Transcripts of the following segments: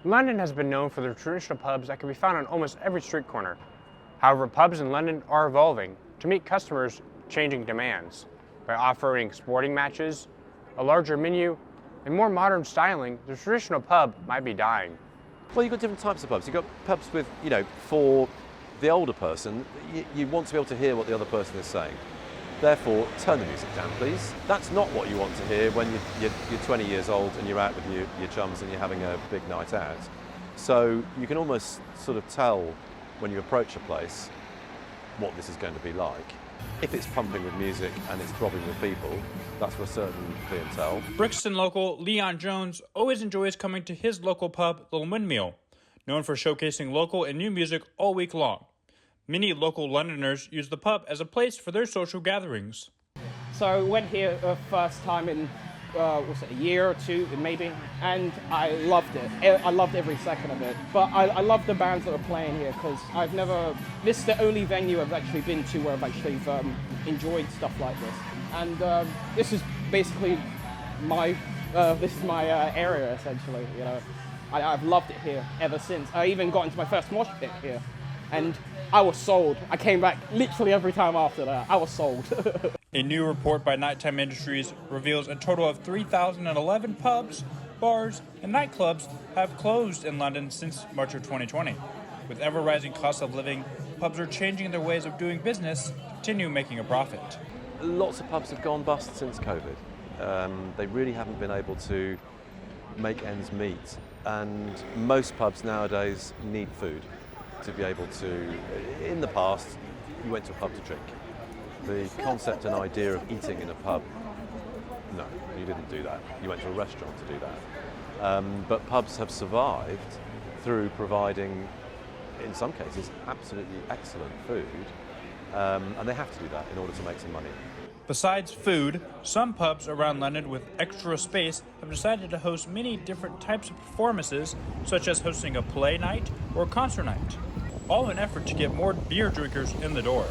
London has been known for their traditional pubs that can be found on almost every street corner. However, pubs in London are evolving to meet customers' changing demands. By offering sporting matches, a larger menu, and more modern styling, the traditional pub might be dying. Well, you've got different types of pubs. You've got pubs with, for the older person, you want to be able to hear what the other person is saying. Therefore, turn the music down, please. That's not what you want to hear when you're 20 years old and you're out with your chums and you're having a big night out. So you can almost sort of tell when you approach a place what this is going to be like. If it's pumping with music and it's throbbing with people, that's for a certain clientele. Brixton local Leon Jones always enjoys coming to his local pub, The Windmill, known for showcasing local and new music all week long. Many local Londoners use the pub as a place for their social gatherings. So I went here first time in, a year or two maybe, and I loved it. I loved every second of it. But I love the bands that are playing here because this is the only venue I've actually been to where I've actually enjoyed stuff like this. And this is basically my area essentially. I've loved it here ever since. I even got into my first mosh pit here. And I was sold. I came back literally every time after that. I was sold. A new report by Nighttime Industries reveals a total of 3,011 pubs, bars, and nightclubs have closed in London since March of 2020. With ever-rising costs of living, pubs are changing their ways of doing business to continue making a profit. Lots of pubs have gone bust since COVID. They really haven't been able to make ends meet. And most pubs nowadays need food to be able to. In the past, you went to a pub to drink. The concept and idea of eating in a pub, no, you didn't do that. You went to a restaurant to do that. But pubs have survived through providing, in some cases, absolutely excellent food, and they have to do that in order to make some money. Besides food, some pubs around London with extra space have decided to host many different types of performances, such as hosting a play night or concert night, all in an effort to get more beer drinkers in the door.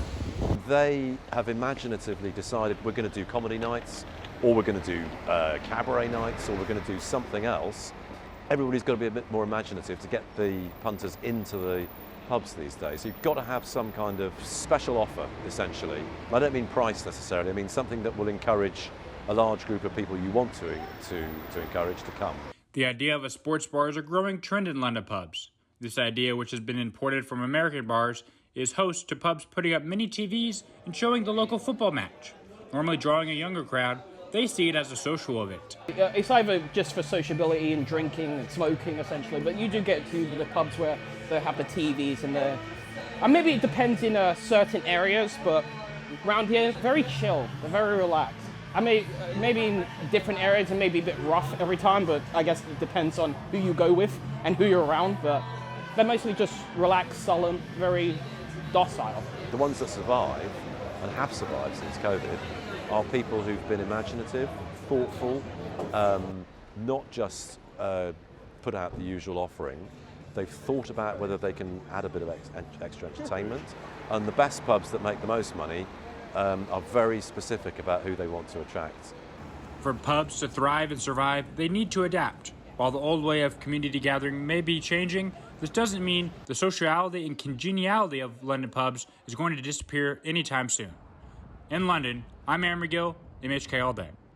They have imaginatively decided we're going to do comedy nights, or we're going to do cabaret nights, or we're going to do something else. Everybody's got to be a bit more imaginative to get the punters into the pubs these days. So you've got to have some kind of special offer, essentially. I don't mean price necessarily, I mean something that will encourage a large group of people you want to encourage to come. The idea of a sports bar is a growing trend in London pubs. This idea, which has been imported from American bars, is host to pubs putting up mini TVs and showing the local football match. Normally drawing a younger crowd, they see it as a social event. It's either just for sociability and drinking and smoking, essentially, but you do get to the pubs where they have the TVs and maybe it depends in certain areas, but around here, it's very chill, they're very relaxed. I mean, maybe in different areas it may be a bit rough every time, but I guess it depends on who you go with and who you're around, but they're mostly just relaxed, sullen, very docile. The ones that survive, and have survived since COVID, are people who've been imaginative, thoughtful, not just put out the usual offering. They've thought about whether they can add a bit of extra entertainment. And the best pubs that make the most money are very specific about who they want to attract. For pubs to thrive and survive, they need to adapt. While the old way of community gathering may be changing, this doesn't mean the sociality and congeniality of London pubs is going to disappear anytime soon. In London, I'm Aaron Magill, MHK All Day.